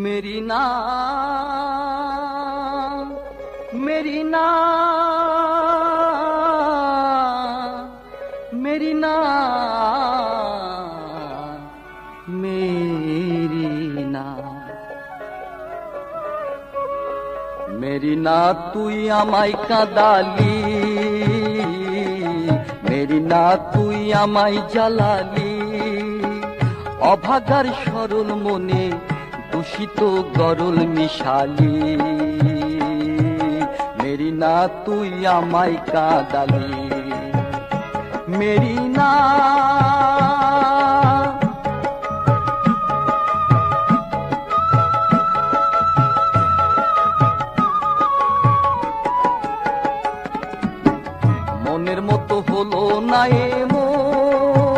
मेरी ना मेरी ना मेरी ना मेरी ना मेरी ना তুই আমায় কাঁদালি मेरी ना তুই আমায় জ্বালালি অভাগার সরল মনে দূষিত গরল মিশালি मेरी ना তুই আমায় কাঁদালি मेरी ना মনের মতো হলো না এমন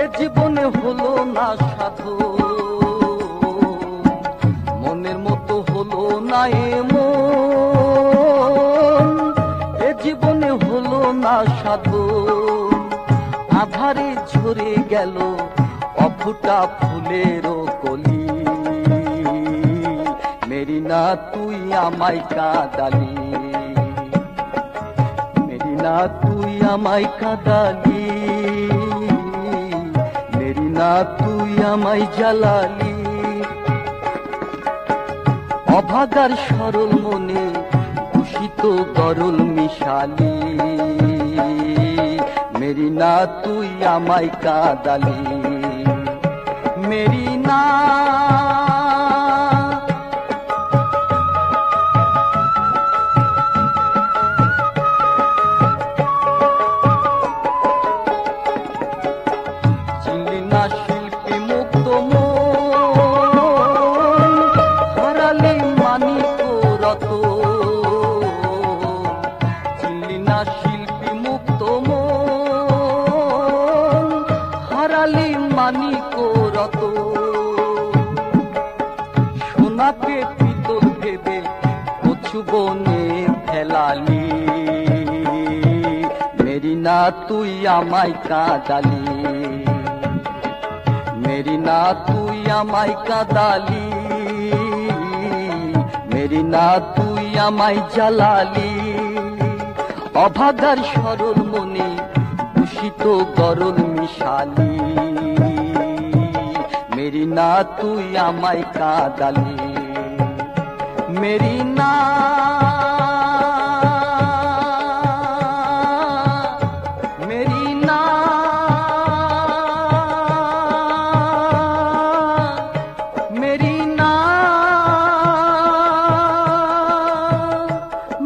এ জীবনে হলো না সাধু মনের মতো হলো না এমন এ জীবনে হলো না সাধু আধারে ঝরে গেল অফুটা ফুলের কলি মেরি না তুই আমায় কাঁদালি मेरी ना তুই আমায় কাঁদালি मेरी ना তুই আমায় জ্বালালি অভাগার সরল মনে দূষিত গরল মিশালি मेरी ना তুই আমায় কাঁদালি मेरी ना শিল্পী মুক্ত মন হারালি মানিক রত সোনাকে পিতল ভেবে কচু বনে ফেলালি मेरी ना তুই আমায় কাঁদালি मेरी ना তুই আমায় কাঁদালি मेरी ना তুই আমায় জ্বালালি অভাগার সরল মনে দূষিত গরল মিশালি मेरी ना তুই আমায় কাঁদালি मेरी ना मेरी ना मेरी ना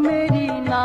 मेरी ना